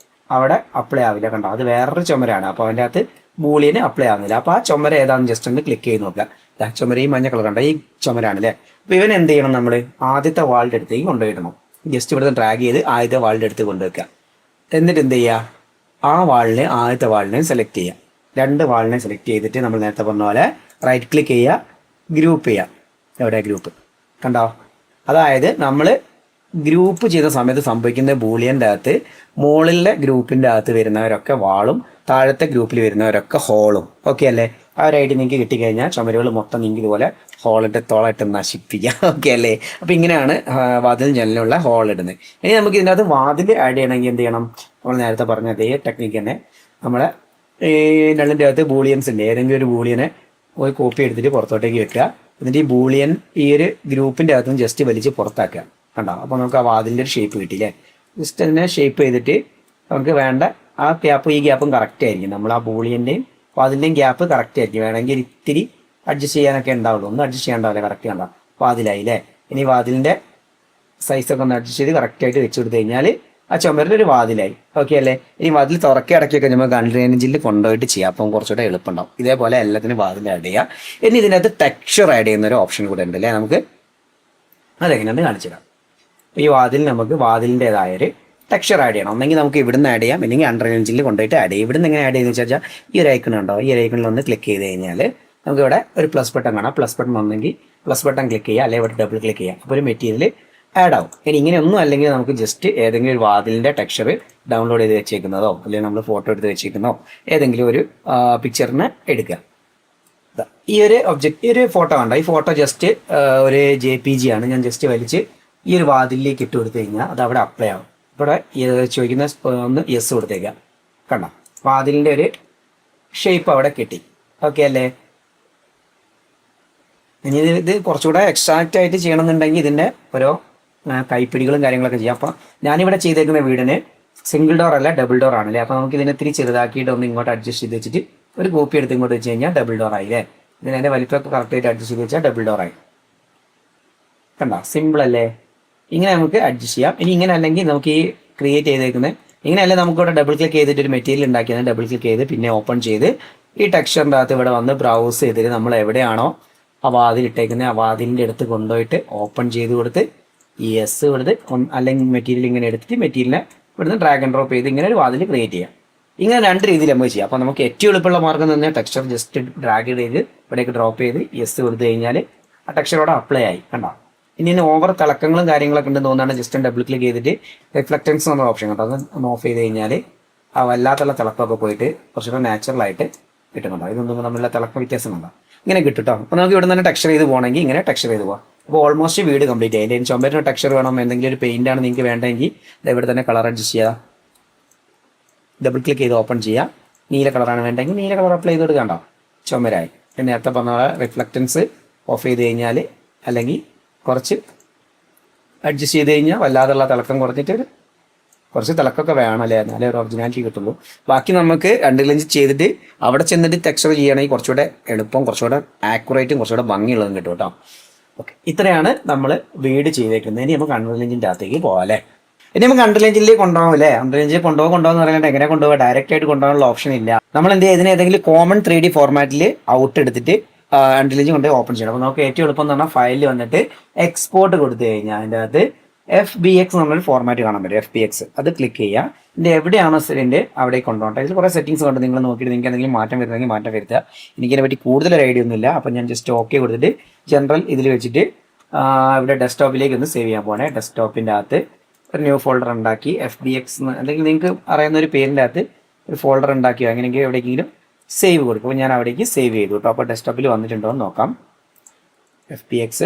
അവിടെ അപ്ലൈ ആവില്ല. കണ്ടോ, അത് വേറൊരു ചുമരാണ്. അപ്പോൾ അതിൻ്റെ അകത്ത് ബൂളിയന് അപ്ലൈ ആവുന്നില്ല. അപ്പോൾ ആ ചുമര ഏതാണെന്ന് ജസ്റ്റ് ഒന്ന് ക്ലിക്ക് ചെയ്ത് നോക്കുക. ചുമര ഈ മഞ്ഞ കളർ കണ്ടോ, ഈ ചുമരാണ് അല്ലേ. അപ്പോൾ ഇവൻ എന്ത് ചെയ്യണം, നമ്മൾ ആദ്യത്തെ വാളിൻ്റെ അടുത്തേക്ക് കൊണ്ടുപോയിടണം. ജസ്റ്റ് ഇവിടുന്ന് ഡ്രാഗ് ചെയ്ത് ആദ്യത്തെ വാളിൻ്റെ അടുത്ത് കൊണ്ടുവയ്ക്കുക. എന്നിട്ട് എന്ത് ചെയ്യുക, ആ വാളിന് ആദ്യത്തെ വാളിനെ സെലക്ട് ചെയ്യുക. 2 വാളിനെ സെലക്ട് ചെയ്തിട്ട് നമ്മൾ നേരത്തെ പറഞ്ഞ പോലെ റൈറ്റ് ക്ലിക്ക് ചെയ്യുക, ഗ്രൂപ്പ് ചെയ്യുക. എവിടെ ഗ്രൂപ്പ് കണ്ടോ? അതായത് നമ്മൾ ഗ്രൂപ്പ് ചെയ്ത സമയത്ത് സംഭവിക്കുന്ന ബൂളിയൻ്റെ അകത്ത് മുകളിലെ ഗ്രൂപ്പിൻ്റെ അകത്ത് വരുന്നവരൊക്കെ വാളും താഴത്തെ ഗ്രൂപ്പിൽ വരുന്നവരൊക്കെ ഹോളും. ഓക്കെ അല്ലേ? ആ ഒരു ഐഡിയ നിങ്ങൾക്ക് കിട്ടിക്കഴിഞ്ഞാൽ ചുമരുകൾ മൊത്തം നിങ്ങൾക്ക് ഇതുപോലെ ഹോളിട്ട് തോളായിട്ട് നശിപ്പിക്കാം. ഓക്കെ അല്ലേ? അപ്പോൾ ഇങ്ങനെയാണ് വാതിൽ ജനലിനുള്ള ഹോൾ ഇടുന്നത്. ഇനി നമുക്ക് ഇതിനകത്ത് വാതിൽ ആഡ് ചെയ്യണമെങ്കിൽ എന്ത് ചെയ്യണം? നമ്മൾ നേരത്തെ പറഞ്ഞ അതേ ടെക്നിക്ക് തന്നെ നമ്മളെ ഈ നള്ളിൻ്റെ അകത്ത് ബൂളിയൻസ് ഉണ്ട്. ഏതെങ്കിലും ഒരു ബൂളിയനെ ഒരു കോപ്പി എടുത്തിട്ട് പുറത്തോട്ടേക്ക് വെക്കുക. എന്നിട്ട് ഈ ബൂളിയൻ ഈ ഒരു ഗ്രൂപ്പിൻ്റെ അകത്തുനിന്ന് ജസ്റ്റ് വലിച്ച് പുറത്താക്കുക. കണ്ടോ? അപ്പോൾ നമുക്ക് ആ വാതിലിൻ്റെ ഒരു ഷേപ്പ് കിട്ടിയില്ലേ? ജസ്റ്റ് അതിനെ ഷേപ്പ് ചെയ്തിട്ട് നമുക്ക് വേണ്ട ആ ഗ്യാപ്പും ഈ ഗ്യാപ്പും കറക്റ്റ് ആയിരിക്കും. നമ്മൾ ആ ബൂളിയൻ്റെയും വാതിലിൻ്റെയും ഗ്യാപ്പ് കറക്റ്റ് ആയിരിക്കും. വേണമെങ്കിൽ ഇത്തിരി അഡ്ജസ്റ്റ് ചെയ്യാനൊക്കെ ഉണ്ടാവുള്ളൂ. ഒന്നും അഡ്ജസ്റ്റ് ചെയ്യാണ്ടാവില്ല, കറക്റ്റ് കണ്ടോ? വാതിലായില്ലേ? ഇനി വാതിലിൻ്റെ സൈസൊക്കെ ഒന്ന് അഡ്ജസ്റ്റ് ചെയ്ത് കറക്റ്റായിട്ട് വെച്ച് കൊടുത്തു കഴിഞ്ഞാൽ ആ ചുമരിലൊരു വാതിലായി. ഓക്കെ അല്ലേ? ഇനി വാതിൽ തുറക്കി അടക്കിയൊക്കെ നമ്മൾ കണ്ടെയ്നറിൽ കൊണ്ടുപോയിട്ട് ചെയ്യാം. അപ്പം കുറച്ചുകൂടെ എളുപ്പമുണ്ടാവും. ഇതേപോലെ എല്ലാത്തിനും വാതിൽ ആഡ് ചെയ്യുക. ഇനി ഇതിനകത്ത് ടെക്സ്ചർ ആഡ് ചെയ്യുന്ന ഒരു ഓപ്ഷൻ കൂടെ ഉണ്ട് അല്ലേ? നമുക്ക് അതെങ്ങനെയാണ് കാണിച്ചിടാം. ഈ വാതിൽ നമുക്ക് വാതിലിൻ്റെതായൊരു ടെക്സ്ചർ ആഡ് ചെയ്യണം. ഒന്നെങ്കിൽ നമുക്ക് ഇവിടുന്ന് ആഡ് ചെയ്യാം, അല്ലെങ്കിൽ അണ്ടർ എഞ്ചിനിൽ കൊണ്ടുപോയിട്ട് ആഡ് ചെയ്യും. ഇവിടുന്ന് എങ്ങനെ ആഡ് ചെയ്യുന്നത് വെച്ചാൽ ഈ ഒരു ഐക്കൺ ഉണ്ടോ? ഈ ഒരു ഐക്കണിൽ ഒന്ന് ക്ലിക്ക് ചെയ്ത് കഴിഞ്ഞാൽ നമുക്ക് ഇവിടെ ഒരു പ്ലസ് ബട്ടൺ കാണാം. പ്ലസ് ബട്ടൺ ഒന്നെങ്കിൽ പ്ലസ് ബട്ടൺ ക്ലിക്ക് ചെയ്യുക, അല്ലെങ്കിൽ ഇവിടെ ഡബിൾ ക്ലിക്ക് ചെയ്യുക. അപ്പോൾ ഒരു മെറ്റീരിയൽ ആഡ് ആവും. ഇനി ഇങ്ങനെയൊന്നും അല്ലെങ്കിൽ നമുക്ക് ജസ്റ്റ് ഏതെങ്കിലും ഒരു വാതിലിൻ്റെ ടെക്സ്ചർ ഡൗൺലോഡ് ചെയ്ത് വെച്ചേക്കുന്നതോ അല്ലെങ്കിൽ നമ്മൾ ഫോട്ടോ എടുത്ത് വെച്ചേക്കുന്നതോ ഏതെങ്കിലും ഒരു പിക്ചറിന് എടുക്കുക. ഈ ഒരു ഒബ്ജക്റ്റ്, ഈ ഒരു ഫോട്ടോ കണ്ടോ? ഈ ഫോട്ടോ ജസ്റ്റ് ഒരു JPG ആണ്. ഞാൻ ജസ്റ്റ് വലിച്ച് ഈ ഒരു വാതിലിലേക്ക് ഇട്ട് കൊടുത്തു കഴിഞ്ഞാൽ അത് അവിടെ അപ്ലൈ ആവും. ഇവിടെ ചോദിക്കുന്ന ഒന്ന് യെസ് കൊടുത്തേക്കാം. കണ്ടോ? വാതിലിൻ്റെ ഒരു ഷേപ്പ് അവിടെ കിട്ടി. ഓക്കെ അല്ലേ? ഇനി ഇത് കുറച്ചുകൂടെ എക്സാക്റ്റ് ആയിട്ട് ചെയ്യണമെന്നുണ്ടെങ്കിൽ ഇതിൻ്റെ ഓരോ കൈപ്പിടികളും കാര്യങ്ങളൊക്കെ ചെയ്യാം. അപ്പോൾ ഞാനിവിടെ ചെയ്തേക്കുന്ന വീടിന് സിംഗിൾ ഡോർ അല്ല, ഡബിൾ ഡോർ ആണല്ലേ? അപ്പോൾ നമുക്ക് ഇതിനെ ഇത്തിരി ചെറുതാക്കിയിട്ട് ഒന്ന് ഇങ്ങോട്ട് അഡ്ജസ്റ്റ് ചെയ്ത് വെച്ചിട്ട് ഒരു കോപ്പി എടുത്ത് ഇങ്ങോട്ട് വെച്ച് കഴിഞ്ഞാൽ ഡബിൾ ഡോർ ആയില്ലേ? ഇതിൻ്റെ വലിപ്പമൊക്കെ കറക്റ്റായിട്ട് അഡ്ജസ്റ്റ് ചെയ്ത് വെച്ചാൽ ഡബിൾ ഡോർ ആയി. കണ്ടോ? സിമ്പിൾ അല്ലേ? ഇങ്ങനെ നമുക്ക് അഡ്ജസ്റ്റ് ചെയ്യാം. ഇനി ഇങ്ങനെ അല്ലെങ്കിൽ നമുക്ക് ഈ ക്രിയേറ്റ് ചെയ്തേക്കുന്നത് ഇങ്ങനെയല്ലേ? നമുക്കിവിടെ ഡബിൾ ക്ലിക്ക് ചെയ്തിട്ട് ഒരു മെറ്റീരിയൽ ഉണ്ടാക്കിയത് ഡബിൾ ക്ലിക്ക് ചെയ്ത് പിന്നെ ഓപ്പൺ ചെയ്ത് ഈ ടെക്സ്ചറിൻ്റെ അകത്ത് ഇവിടെ വന്ന് ബ്രൗസ് ചെയ്തിട്ട് നമ്മൾ എവിടെയാണോ ആ വാതിൽ ഇട്ടേക്കുന്നത് ആ വാതിലിൻ്റെ അടുത്ത് കൊണ്ടുപോയിട്ട് ഓപ്പൺ ചെയ്ത് കൊടുത്ത് യെസ് കൊടുത്ത് അല്ലെങ്കിൽ മെറ്റീരിയൽ ഇങ്ങനെ എടുത്തിട്ട് മെറ്റീരിയലിനെ ഇവിടുന്ന് ഡ്രാഗ് ആൻഡ് ഡ്രോപ്പ് ചെയ്ത് ഇങ്ങനെ ഒരു വാതിൽ ക്രിയേറ്റ് ചെയ്യാം. ഇങ്ങനെ 2 രീതിയിൽ നമുക്ക് ചെയ്യാം. അപ്പോൾ നമുക്ക് ഏറ്റവും എളുപ്പമുള്ള മാർഗ്ഗം തന്നെ ടെക്സ്ചർ ജസ്റ്റ് ഡ്രാഗ് ചെയ്ത് ഇവിടേക്ക് ഡ്രോപ്പ് ചെയ്ത് യെസ് കൊടുത്തു കഴിഞ്ഞാൽ ആ ടെക്സ്ചറോടെ അപ്ലൈ ആയി. കണ്ടോ? ഇനി ഓവർ തിളക്കങ്ങളും കാര്യങ്ങളൊക്കെ ഉണ്ടെന്ന് തോന്നുകയാണ് ജസ്റ്റ് ഡബിൾ ക്ലിക്ക് ചെയ്തിട്ട് റിഫ്ലക്റ്റൻസ് എന്ന ഓപ്ഷൻ കേട്ടോ, അത് ഓഫ് ചെയ്ത് കഴിഞ്ഞാൽ ആ വല്ലാത്തുള്ള തിളക്കമൊക്കെ പോയിട്ട് കുറച്ചുകൂടെ നാച്ചുറലായിട്ട് കിട്ടുന്നുണ്ടോ? ഇതൊന്നും തമ്മിലുള്ള തിളക്ക വ്യത്യാസം ഉണ്ടോ? ഇങ്ങനെ കിട്ടും കേട്ടോ. അപ്പോൾ നമുക്ക് ഇവിടെ തന്നെ ടെക്സ്ചർ ചെയ്ത് പോകണമെങ്കിൽ ഇങ്ങനെ ടെക്സ്ചർ ചെയ്ത് പോകാം. അപ്പോൾ ഓൾമോസ്റ്റ് വീട് കംപ്ലീറ്റ് ആയി. അതിൻ്റെ ചുമരിന് ടെക്സ്ചർ വേണം, എന്തെങ്കിലും ഒരു പെയിൻ്റ് ആണ് നിങ്ങൾക്ക് വേണ്ടെങ്കിൽ ഇവിടെ തന്നെ കളർ അഡ്ജസ്റ്റ് ചെയ്യുക. ഡബിൾ ക്ലിക്ക് ചെയ്ത് ഓപ്പൺ ചെയ്യുക. നീല കളറാണ് വേണ്ടെങ്കിൽ നീല കളർ അപ്ലൈ ചെയ്ത് കൊടുക്കണ്ടോ? ചുമരായി. പിന്നെ നേരത്തെ പറഞ്ഞ റിഫ്ലക്റ്റൻസ് ഓഫ് ചെയ്ത് കഴിഞ്ഞാൽ അല്ലെങ്കിൽ കുറച്ച് അഡ്ജസ്റ്റ് ചെയ്ത് കഴിഞ്ഞാൽ വല്ലാതുള്ള തിളക്കം കുറഞ്ഞിട്ട് കുറച്ച് തിളക്കമൊക്കെ വേണം അല്ലേ? എന്നാലേ ഒരു ഒറിജിനാലിറ്റി കിട്ടുള്ളൂ. ബാക്കി നമുക്ക് 2 ഇഞ്ച് ചെയ്തിട്ട് അവിടെ ചെന്നിട്ട് ടെക്സ്ചർ ചെയ്യണമെങ്കിൽ കുറച്ചുകൂടെ എളുപ്പം, കുറച്ചുകൂടെ ആക്യുറേറ്റും കുറച്ചുകൂടെ ഭംഗിയുള്ളതും കിട്ടും കേട്ടോ. ഓക്കെ, ഇത്രയാണ് നമ്മൾ വീട് ചെയ്തേക്കുന്നത്. ഇനി നമുക്ക് 2 ഇഞ്ചിൻ്റെ അകത്തേക്ക് പോകാം അല്ലേ? ഇനി നമുക്ക് 2 ഇഞ്ചിലേക്ക് കൊണ്ടുപോകാം അല്ലേ? 2 ഇഞ്ചിൽ കൊണ്ടുപോകാൻ പറയുന്നത് എങ്ങനെ കൊണ്ടുപോകാം? ഡയറക്റ്റ് ആയിട്ട് കൊണ്ടുപോകാനുള്ള ഓപ്ഷൻ ഇല്ല. നമ്മൾ എന്ത് ചെയ്യുക? ഇതിന് ഏതെങ്കിലും കോമൺ 3D ഫോർമാറ്റിൽ ഔട്ട് എടുത്തിട്ട് 2 ഇഞ്ച് കൊണ്ട് ഓപ്പൺ ചെയ്യണം. അപ്പോൾ നമുക്ക് ഏറ്റവും എളുപ്പം എന്ന് പറഞ്ഞാൽ ഫയലിൽ വന്നിട്ട് എക്സ്പോർട്ട് കൊടുത്തു കഴിഞ്ഞാൽ അതിൻ്റെ അകത്ത് FBX എന്നൊരു ഫോർമാറ്റ് കാണാൻ പറ്റും. FBX അത് ക്ലിക്ക് ചെയ്യുക. ഇതിൻ്റെ എവിടെയാണോ ഇതിൻ്റെ അവിടെ കൊണ്ടുപോകട്ടെ. ഇതിൽ കുറേ സെറ്റിംഗ്സ് കൊണ്ട് നിങ്ങൾ നോക്കിയിട്ട് നിങ്ങൾക്ക് എന്തെങ്കിലും മാറ്റം വരുന്നെങ്കിൽ മാറ്റം വരുത്തുക. എനിക്കിതിനെ പറ്റി കൂടുതൽ ഐഡിയ ഒന്നുമില്ല. അപ്പോൾ ഞാൻ ജസ്റ്റ് ഓക്കെ കൊടുത്തിട്ട് ജനറൽ ഇതിൽ വെച്ചിട്ട് ഇവിടെ ഡെസ്ക്ടോപ്പിലേക്ക് ഒന്ന് സേവ് ചെയ്യാൻ പോകണേ. ഡെസ്ക്ടോപ്പിൻ്റെ അകത്ത് ഒരു ന്യൂ ഫോൾഡർ ഉണ്ടാക്കി FBX അല്ലെങ്കിൽ നിങ്ങൾക്ക് അറിയുന്ന ഒരു പേരിൻ്റെ അകത്ത് ഒരു ഫോൾഡർ ഉണ്ടാക്കിയോ അങ്ങനെയെങ്കിൽ എവിടേക്കെങ്കിലും സേവ് കൊടുക്കും. അപ്പോൾ ഞാൻ അവിടേക്ക് സേവ് ചെയ്തു കേട്ടോ. അപ്പോൾ ഡെസ്ക്ടോപ്പിൽ വന്നിട്ടുണ്ടോ എന്ന് നോക്കാം. FBX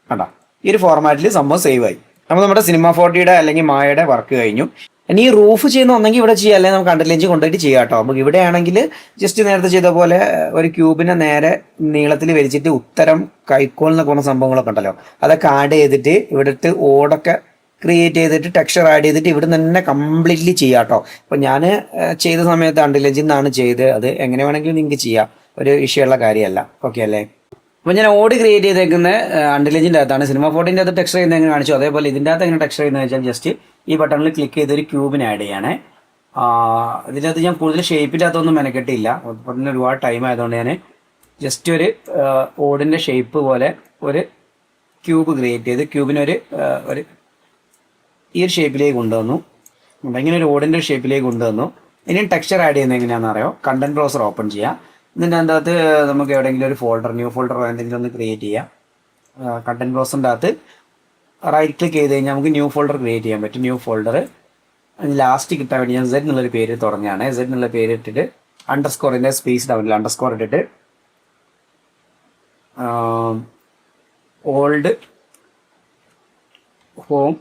കണ്ടോ? ഈ ഒരു ഫോർമാറ്റിൽ സംഭവം സേവ് ആയി. അപ്പോൾ നമ്മുടെ സിനിമ 4Dയുടെ അല്ലെങ്കിൽ മായയുടെ വർക്ക് കഴിഞ്ഞു. ഇനി ഈ റൂഫ് ചെയ്യുന്ന ഒന്നെങ്കിൽ ഇവിടെ ചെയ്യാം, അല്ലെങ്കിൽ നമുക്ക് 2 ഇഞ്ച് കൊണ്ടുപോയിട്ട് ചെയ്യാം കേട്ടോ. അപ്പോൾ ഇവിടെ ആണെങ്കിൽ ജസ്റ്റ് നേരത്തെ ചെയ്ത പോലെ ഒരു ക്യൂബിനെ നേരെ നീളത്തിൽ വലിച്ചിട്ട് ഉത്തരം കൈക്കോൾ എന്നൊക്കെ പറഞ്ഞ സംഭവങ്ങളൊക്കെ ഉണ്ടല്ലോ അതൊക്കെ ആഡ് ചെയ്തിട്ട് ഇവിടുത്തെ ഓടൊക്കെ ക്രിയേറ്റ് ചെയ്തിട്ട് ടെക്സ്ചർ ആഡ് ചെയ്തിട്ട് ഇവിടെ തന്നെ കംപ്ലീറ്റ്ലി ചെയ്യാം കേട്ടോ. അപ്പോൾ ഞാൻ ചെയ്ത സമയത്ത് 2 ഇഞ്ചിൽ നിന്നാണ് ചെയ്ത്. അത് എങ്ങനെ വേണമെങ്കിലും നിങ്ങൾക്ക് ചെയ്യാം, ഒരു വിഷയമുള്ള കാര്യമല്ല. ഓക്കെ അല്ലേ? അപ്പോൾ ഞാൻ ഓടി ക്രിയേറ്റ് ചെയ്തേക്കുന്ന 2 ഇഞ്ചിൻ്റെ അകത്താണ്. സിനിമ 4Dൻ്റെ അകത്ത് ടെക്സ്ചർ ചെയ്യുന്നത് എങ്ങനെ കാണിച്ചു അതേപോലെ ഇതിൻ്റെ അകത്ത് എങ്ങനെ ടെക്സ്ചർ ചെയ്യുന്നത് വെച്ചാൽ ജസ്റ്റ് ഈ ബട്ടണിൽ ക്ലിക്ക് ചെയ്ത് ഒരു ക്യൂബിന് ആഡ് ചെയ്യണേ. ഇതിനകത്ത് ഞാൻ കൂടുതൽ ഷേപ്പിൻ്റെ അകത്തൊന്നും മെനക്കെട്ടില്ല. ബട്ടണിന് ഒരുപാട് ടൈം ആയതുകൊണ്ട് ഞാൻ ജസ്റ്റ് ഒരു ഓടിൻ്റെ ഷേപ്പ് പോലെ ഒരു ക്യൂബ് ക്രിയേറ്റ് ചെയ്ത് ക്യൂബിനൊരു ഈ ഒരു ഷേപ്പിലേക്ക് കൊണ്ടുവന്നു. ഇങ്ങനെ ഒരു ഓടിൻ്റെ ഷേപ്പിലേക്ക് കൊണ്ടുവന്നു. ഇനി ടെക്സ്ചർ ആഡ് ചെയ്യുന്നത് എങ്ങനെയാണെന്ന് അറിയോ? കണ്ടന്റ് ബ്രൗസർ ഓപ്പൺ ചെയ്യാം. ഇതിൻ്റെ അകത്ത് നമുക്ക് എവിടെയെങ്കിലും ഒരു ഫോൾഡർ, ന്യൂ ഫോൾഡർ എന്തെങ്കിലും ഒന്ന് ക്രിയേറ്റ് ചെയ്യാം. കണ്ടന്റ് ബ്രൗസറിൻ്റെ അകത്ത് റൈറ്റ് ക്ലിക്ക് ചെയ്ത് കഴിഞ്ഞാൽ നമുക്ക് ന്യൂ ഫോൾഡർ ക്രിയേറ്റ് ചെയ്യാൻ പറ്റും. ന്യൂ ഫോൾഡർ ലാസ്റ്റ് കിട്ടാൻ വേണ്ടി ഞാൻ സെഡ് എന്നുള്ളൊരു പേര് തുടങ്ങുകയാണ്. സെഡ് എന്നുള്ള പേര് ഇട്ടിട്ട് അണ്ടർസ്കോറിൻ്റെ സ്പേസ് ഡൗണിൽ അണ്ടർസ്കോർ ഇട്ടിട്ട് ഓൾഡ് ഹോം,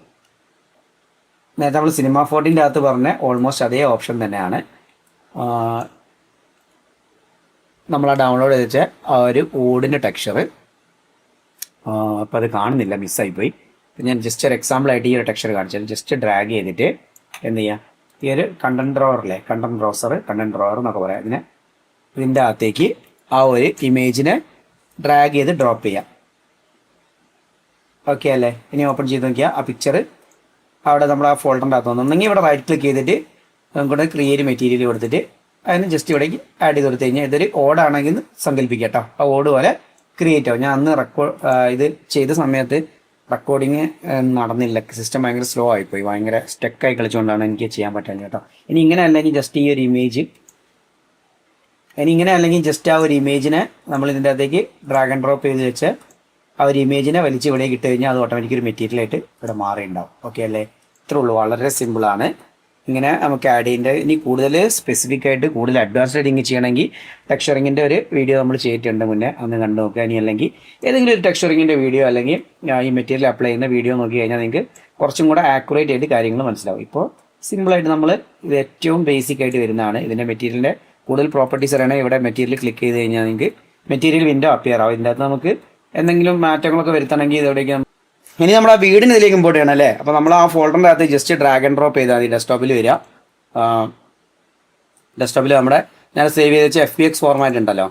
നേരത്തെ നമ്മൾ സിനിമ 14 അകത്ത് പറഞ്ഞ ഓൾമോസ്റ്റ് അതേ ഓപ്ഷൻ തന്നെയാണ്. നമ്മൾ ആ ഡൗൺലോഡ് ചെയ്ത് വെച്ച ആ ഒരു ഓടിൻ്റെ ടെക്സ്ചർ അപ്പോൾ അത് കാണുന്നില്ല, മിസ്സായിപ്പോയി. ഞാൻ ജസ്റ്റ് ഒരു എക്സാമ്പിളായിട്ട് ഈ ഒരു ടെക്സ്ചർ കാണിച്ചാൽ ജസ്റ്റ് ഡ്രാഗ് ചെയ്തിട്ട് എന്ത് ചെയ്യുക, ഈ ഒരു കണ്ടന്റ് ഡ്രോവറിലെ കണ്ടന്റ് ഡ്രോവർ എന്നൊക്കെ പറയാം, ഇതിൻ്റെ അകത്തേക്ക് ആ ഒരു ഇമേജിനെ ഡ്രാഗ് ചെയ്ത് ഡ്രോപ്പ് ചെയ്യാം. ഓക്കെ അല്ലേ? ഇനി ഓപ്പൺ ചെയ്ത് നോക്കിയാൽ ആ പിക്ചർ അവിടെ നമ്മൾ ആ ഫോൾഡറിൻ്റെ അകത്ത് വന്നെങ്കിൽ ഇവിടെ റൈറ്റ് ക്ലിക്ക് ചെയ്തിട്ട് നമുക്കിവിടെ ക്രിയേറ്റ് മെറ്റീരിയൽ കൊടുത്തിട്ട് അതിന് ജസ്റ്റ് ഇവിടേക്ക് ആഡ് ചെയ്ത് കൊടുത്തു കഴിഞ്ഞാൽ ഇതൊരു ഓടാണെങ്കിൽ സങ്കല്പിക്കാം കേട്ടോ. ആ ഓട് പോലെ ക്രിയേറ്റ് ആവും. ഞാൻ അന്ന് ഇത് ചെയ്ത സമയത്ത് റെക്കോർഡിങ് നടന്നില്ല, സിസ്റ്റം ഭയങ്കര സ്ലോ ആയിപ്പോയി, ഭയങ്കര സ്റ്റക്കായി കളിച്ചുകൊണ്ടാണ് എനിക്ക് ചെയ്യാൻ പറ്റുന്നത് കേട്ടോ. ഇനി ഇങ്ങനെ അല്ലെങ്കിൽ ജസ്റ്റ് ഈ ഒരു ഇമേജിനെ നമ്മൾ ഇതിൻ്റെ അകത്തേക്ക് ഡ്രാഗ് ആൻഡ് ഡ്രോപ്പ് ചെയ്ത് വെച്ച് ആ ഒരു ഇമേജിനെ വലിച്ച് ഇവിടേക്ക് ഇട്ട് കഴിഞ്ഞാൽ അത് ഓട്ടോമാറ്റിക് ഒരു മെറ്റീരിയലായിട്ട് ഇവിടെ മാറിയിട്ടുണ്ടാവും. ഓക്കെ അല്ലേ? ഇത്രേ ഉള്ളൂ, വളരെ സിമ്പിളാണ്. ഇങ്ങനെ നമുക്ക് ആഡ് ചെയ്യേണ്ട. ഇനി കൂടുതൽ സ്പെസിഫിക് ആയിട്ട് കൂടുതൽ അഡ്വാൻസ്ഡ് എഡിങ് ചെയ്യണമെങ്കിൽ ടെക്സ്ചറിങ്ങിൻ്റെ ഒരു വീഡിയോ നമ്മൾ ചെയ്തിട്ടുണ്ട് മുന്നേ, അന്ന് കണ്ടു നോക്കുക. ഇനി അല്ലെങ്കിൽ ഏതെങ്കിലും ഒരു ടെക്സ്ചറിങ്ങിൻ്റെ വീഡിയോ അല്ലെങ്കിൽ ഈ മെറ്റീരിയൽ അപ്ലൈ ചെയ്യുന്ന വീഡിയോ നോക്കി കഴിഞ്ഞാൽ നിങ്ങൾക്ക് കുറച്ചും കൂടെ ആക്യുറേറ്റ് ആയിട്ട് കാര്യങ്ങൾ മനസ്സിലാവും. ഇപ്പോൾ സിമ്പിളായിട്ട് നമ്മൾ ഇത് ഏറ്റവും ബേസിക് ആയിട്ട് വരുന്നതാണ്. ഇതിൻ്റെ മെറ്റീരിയലിൻ്റെ കൂടുതൽ പ്രോപ്പർട്ടീസ് അറിയണമെങ്കിൽ ഇവിടെ മെറ്റീരിയൽ ക്ലിക്ക് ചെയ്ത് കഴിഞ്ഞാൽ നിങ്ങൾക്ക് മെറ്റീരിയൽ വിൻഡോ അപ്പിയർ ആവും. ഇതിൻ്റെ അകത്ത് നമുക്ക് എന്തെങ്കിലും മാറ്റങ്ങളൊക്കെ വരുത്തണമെങ്കിൽ ഇതെവിടേക്ക് ഇനി നമ്മൾ ആ വീടിന് ഇതിലേക്ക് ഇമ്പോർട്ട് ചെയ്യണം അല്ലേ? അപ്പോൾ നമ്മൾ ആ ഫോൾഡറിൻ്റെ അകത്ത് ജസ്റ്റ് ഡ്രാഗ് ആൻഡ് ഡ്രോപ്പ് ചെയ്താൽ മതി. ഡെസ്ക്ടോപ്പിൽ വരിക. ഡെസ്ക്ടോപ്പിൽ നമ്മുടെ ഞാൻ സേവ് ചെയ്ത് വെച്ച FBX ഫോർമാറ്റ് ഉണ്ടല്ലോ,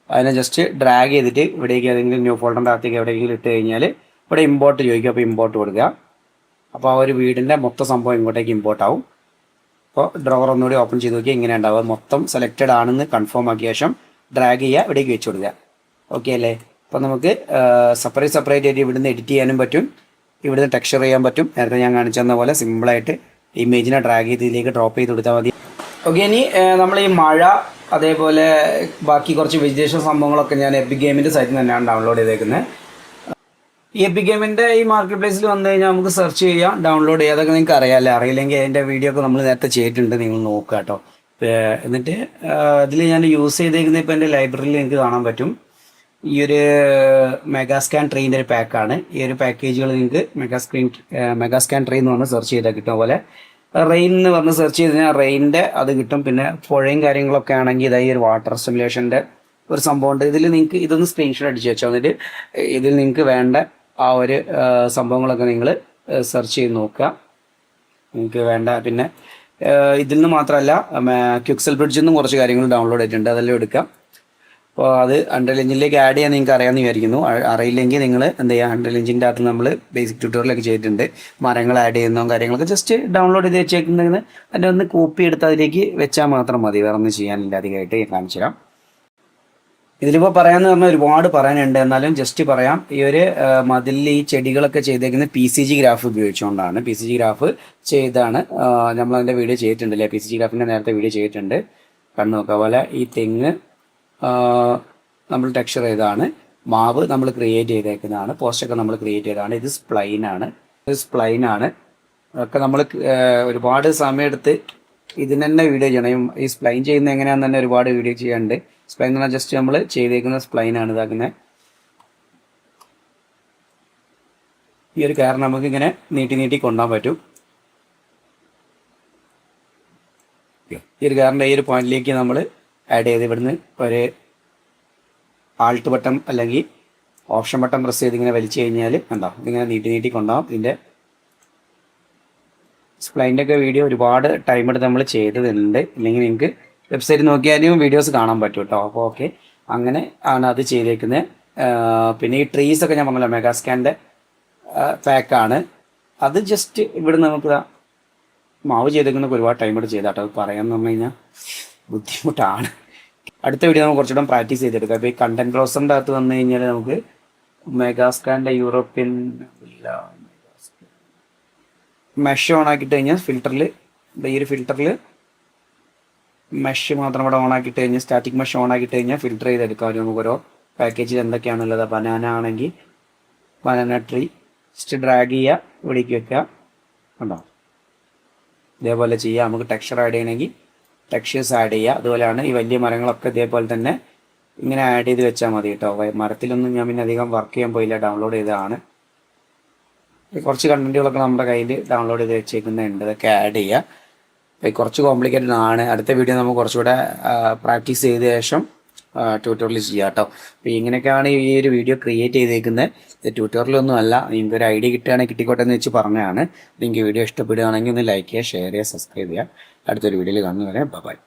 അതിനെ ജസ്റ്റ് ഡ്രാഗ് ചെയ്തിട്ട് ഇവിടേക്ക് ഏതെങ്കിലും ന്യൂ ഫോൾഡറിൻ്റെ അകത്തേക്ക് എവിടെയെങ്കിലും ഇട്ട് കഴിഞ്ഞാൽ ഇവിടെ ഇമ്പോർട്ട് ചോദിക്കും. അപ്പോൾ ഇമ്പോർട്ട് കൊടുക്കുക. അപ്പോൾ ആ ഒരു വീടിൻ്റെ മൊത്തം സംഭവം ഇങ്ങോട്ടേക്ക് ഇമ്പോർട്ട് ആവും. അപ്പോൾ ഡ്രോവർ ഒന്നുകൂടി ഓപ്പൺ ചെയ്ത് നോക്കിയാൽ ഇങ്ങനെ ഉണ്ടാവുക. മൊത്തം സെലക്റ്റഡ് ആണെന്ന് കൺഫേം ആക്കിയ ശേഷം ഡ്രാഗ് ചെയ്യുക, ഇവിടേക്ക് വെച്ച് കൊടുക്കുക. ഓക്കെ അല്ലേ? അപ്പോൾ നമുക്ക് സെപ്പറേറ്റ് ആയിട്ട് ഇവിടുന്ന് എഡിറ്റ് ചെയ്യാനും പറ്റും, ഇവിടുന്ന് ടെക്സ്ചർ ചെയ്യാൻ പറ്റും. നേരത്തെ ഞാൻ കാണിച്ചു തന്ന പോലെ സിമ്പിളായിട്ട് ഇമേജിനെ ഡ്രാഗ് ചെയ്ത് ഇതിലേക്ക് ഡ്രോപ്പ് ചെയ്ത് കൊടുത്താൽ മതി. ഓക്കെ, ഇനി നമ്മൾ ഈ മഴ അതേപോലെ ബാക്കി കുറച്ച് വെജിറ്റേഷൻ സംഭവങ്ങളൊക്കെ ഞാൻ എപ്പിക് ഗെയിമിൻ്റെ സൈറ്റിൽ നിന്ന് തന്നെയാണ് ഡൗൺലോഡ് ചെയ്തേക്കുന്നത്. ഈ എപ്പിക് ഗെയിമിൻ്റെ ഈ മാർക്കറ്റ് പ്ലേസിൽ വന്നു കഴിഞ്ഞാൽ നമുക്ക് സെർച്ച് ചെയ്യാം, ഡൗൺലോഡ് ചെയ്യാം. അതൊക്കെ നിങ്ങൾക്ക് അറിയാമല്ലേ? അറിയില്ലെങ്കിൽ അതിൻ്റെ വീഡിയോ ഒക്കെ നമ്മൾ നേരത്തെ ചെയ്തിട്ടുണ്ട്, നിങ്ങൾ നോക്കുക കേട്ടോ. എന്നിട്ട് ഇതിൽ ഞാൻ യൂസ് ചെയ്തേക്കുന്നത് ഇപ്പോൾ എൻ്റെ ലൈബ്രറിയിൽ നിങ്ങൾക്ക് കാണാൻ പറ്റും. ഈ ഒരു മെഗാസ്കാൻ ട്രെയിൻ്റെ ഒരു പാക്കാണ്. ഈ ഒരു പാക്കേജുകൾ നിങ്ങൾക്ക് മെഗാസ്കാൻ ട്രെയിൻ എന്ന് പറഞ്ഞ് സെർച്ച് ചെയ്താൽ കിട്ടും. അതുപോലെ റെയിൻ എന്ന് പറഞ്ഞ് സെർച്ച് ചെയ്ത് കഴിഞ്ഞാൽ റെയിൻ്റെ അത് കിട്ടും. പിന്നെ പുഴയും കാര്യങ്ങളൊക്കെ ആണെങ്കിൽ ഇതായി ഒരു വാട്ടർ സിമുലേഷൻ്റെ ഒരു സംഭവമുണ്ട്. ഇതിൽ നിങ്ങൾക്ക് ഇതൊന്ന് സ്ക്രീൻഷോട്ട് അടിച്ച് വെച്ചാൽ എന്നിട്ട് ഇതിൽ നിങ്ങൾക്ക് വേണ്ട ആ ഒരു സംഭവങ്ങളൊക്കെ നിങ്ങൾ സെർച്ച് ചെയ്ത് നോക്കുക, നിങ്ങൾക്ക് വേണ്ട. പിന്നെ ഇതിൽ നിന്ന് മാത്രമല്ല ക്വിക്സൽ ബ്രിഡ്ജിൽ നിന്നും കുറച്ച് കാര്യങ്ങൾ ഡൗൺലോഡ് ചെയ്തിട്ടുണ്ട്, അതെല്ലാം എടുക്കാം. അപ്പോൾ അത് അൺറിയൽ എഞ്ചിനിലേക്ക് ആഡ് ചെയ്യാൻ നിങ്ങൾക്ക് അറിയാമെന്ന് വിചാരിക്കുന്നു. അറിയില്ലെങ്കിൽ നിങ്ങൾ എന്ത് ചെയ്യുക, അൺറിയൽ എഞ്ചിൻ്റെ അകത്ത് നമ്മൾ ബേസിക് ട്യൂട്ടോറിയലൊക്കെ ചെയ്തിട്ടുണ്ട്. മരങ്ങൾ ആഡ് ചെയ്യുന്നതും കാര്യങ്ങളൊക്കെ ജസ്റ്റ് ഡൗൺലോഡ് ചെയ്ത് വെച്ചേക്കുന്നതിന് അതിൻ്റെ ഒന്ന് കോപ്പി എടുത്ത് അതിലേക്ക് വെച്ചാൽ മാത്രം മതി, വേറെ ഒന്നും ചെയ്യാനില്ല. അധികമായിട്ട് ഞാൻ കാണിച്ചു തരാം. ഇതിലിപ്പോൾ പറയാമെന്ന് പറഞ്ഞാൽ ഒരുപാട് പറയാനുണ്ട്, എന്നാലും ജസ്റ്റ് പറയാം. ഈ ഒരു മതിലിൽ ഈ ചെടികളൊക്കെ ചെയ്തേക്കുന്നത് PCG ഗ്രാഫ് ഉപയോഗിച്ചുകൊണ്ടാണ്. PCG ഗ്രാഫ് ചെയ്താണ് നമ്മളതിൻ്റെ വീഡിയോ ചെയ്തിട്ടുണ്ടല്ലേ? PCG ഗ്രാഫിൻ്റെ നേരത്തെ വീഡിയോ ചെയ്തിട്ടുണ്ട്, കണ്ടു നോക്കുക. പോലെ ഈ തെങ്ങ് നമ്മൾ ടെക്സ്ചർ ചെയ്തതാണ്, മാവ് നമ്മൾ ക്രിയേറ്റ് ചെയ്തേക്കുന്നതാണ്, പോസ്റ്റൊക്കെ നമ്മൾ ക്രിയേറ്റ് ചെയ്തതാണ്. ഇത് സ്പ്ലൈനാണ്. അതൊക്കെ നമ്മൾ ഒരുപാട് സമയമെടുത്ത് ഇതിന് തന്നെ വീഡിയോ ചെയ്യണം. ഈ സ്പ്ലൈൻ ചെയ്യുന്നത് എങ്ങനെയാണെന്ന് തന്നെ ഒരുപാട് വീഡിയോ ചെയ്യാനുണ്ട്. സ്പ്ലൈൻ എന്ന് പറഞ്ഞാൽ ജസ്റ്റ് നമ്മൾ ചെയ്തേക്കുന്ന സ്പ്ലൈനാണ്. ഇതാക്കുന്നത് ഈ ഒരു കാരണം നമുക്ക് ഇങ്ങനെ നീട്ടി കൊണ്ടുപോകാൻ പറ്റും. ഈ ഒരു കാറിൻ്റെ ഈ ഒരു പോയിന്റിലേക്ക് നമ്മൾ ആഡ് ചെയ്ത് ഇവിടുന്ന് ഒരു ആൾട്ട് ബട്ടൺ അല്ലെങ്കിൽ ഓപ്ഷൻ ബട്ടൺ പ്രസ് ചെയ്ത് ഇങ്ങനെ വലിച്ചു കഴിഞ്ഞാൽ കണ്ടോ ഇതിങ്ങനെ നീട്ടി കൊണ്ടുപോകാം. ഇതിൻ്റെ സ്പ്ലൈൻ്റെ ഒക്കെ വീഡിയോ ഒരുപാട് ടൈം എടുത്ത് നമ്മൾ ചെയ്തതുണ്ട്, ഇല്ലെങ്കിൽ നിങ്ങൾക്ക് വെബ്സൈറ്റ് നോക്കിയാലും വീഡിയോസ് കാണാൻ പറ്റും കേട്ടോ. അപ്പോൾ ഓക്കെ, അങ്ങനെ ആണ് അത് ചെയ്തേക്കുന്നത്. പിന്നെ ഈ ട്രീസൊക്കെ ഞാൻ പറഞ്ഞല്ലോ മെഗാസ്കാൻ്റെ പാക്കാണ്. അത് ജസ്റ്റ് ഇവിടെ നമുക്ക് മാവ് ചെയ്തേക്കുന്നൊക്കെ ഒരുപാട് ടൈം എടുത്ത് ചെയ്താട്ടോ. അത് പറയാമെന്ന് പറഞ്ഞു കഴിഞ്ഞാൽ ബുദ്ധിമുട്ടാണ്. അടുത്ത വീഡിയോ നമുക്ക് കുറച്ചുകൂടെ പ്രാക്ടീസ് ചെയ്തെടുക്കാം. ഇപ്പോൾ ഈ കണ്ടന്റ് ബ്രൗസറിൻ്റെ അകത്ത് വന്നു കഴിഞ്ഞാൽ നമുക്ക് മെഷ് ഓൺ ആക്കിയിട്ട് കഴിഞ്ഞാൽ ഫിൽറ്ററിൽ ഈ ഒരു ഫിൽറ്ററിൽ മെഷ് മാത്രം ഇവിടെ ഓൺ ആക്കിയിട്ട് കഴിഞ്ഞാൽ സ്റ്റാറ്റിക് മെഷ് ഓൺ ആക്കിയിട്ട് കഴിഞ്ഞാൽ ഫിൽറ്റർ ചെയ്തെടുക്കാം. നമുക്ക് ഓരോ പാക്കേജിൽ എന്തൊക്കെയാണുള്ളത്. ബനാന ആണെങ്കിൽ ബനാന ട്രീ ജസ്റ്റ് ഡ്രാഗ് ചെയ്യുക, ഇവിടേക്ക് വെക്കുക, ഉണ്ടോ ഇതേപോലെ ചെയ്യുക. നമുക്ക് ടെക്സ്ചർ ആഡ് ചെയ്യണമെങ്കിൽ ടെക്സ്ചേഴ്സ് ആഡ് ചെയ്യുക. അതുപോലെയാണ് ഈ വലിയ മരങ്ങളൊക്കെ ഇതേപോലെ തന്നെ ഇങ്ങനെ ആഡ് ചെയ്ത് വെച്ചാൽ മതി കേട്ടോ. മരത്തിലൊന്നും ഞാൻ പിന്നെ അധികം വർക്ക് ചെയ്യാൻ പോയില്ല, ഡൗൺലോഡ് ചെയ്തതാണ്. കുറച്ച് കണ്ടന്റുകളൊക്കെ നമ്മുടെ കയ്യിൽ ഡൗൺലോഡ് ചെയ്ത് വെച്ചേക്കുന്നുണ്ട്, ഇതൊക്കെ ആഡ് ചെയ്യുക. കുറച്ച് കോംപ്ലിക്കേറ്റഡ് ആണ്. അടുത്ത വീഡിയോ നമുക്ക് കുറച്ചുകൂടെ പ്രാക്ടീസ് ചെയ്ത ശേഷം ട്യൂട്ടോറിയൽ ചെയ്യാം കേട്ടോ. അപ്പോൾ ഇങ്ങനെയൊക്കെയാണ് ഈ ഒരു വീഡിയോ ക്രിയേറ്റ് ചെയ്തേക്കുന്നത്. ഇത് ട്യൂട്ടോറിയലൊന്നും അല്ല, നിങ്ങൾക്ക് ഒരു ഐഡിയ കിട്ടുകയാണെങ്കിൽ കിട്ടിക്കോട്ടെ എന്ന് വെച്ച് പറഞ്ഞതാണ്. നിങ്ങൾക്ക് വീഡിയോ ഇഷ്ടപ്പെടുകയാണെങ്കിൽ ഒന്ന് ലൈക്ക് ചെയ്യുക, ഷെയർ ചെയ്യുക, സബ്സ്ക്രൈബ് ചെയ്യുക. അടുത്തൊരു വീഡിയോയിൽ കാണുന്നവരെ ബൈ.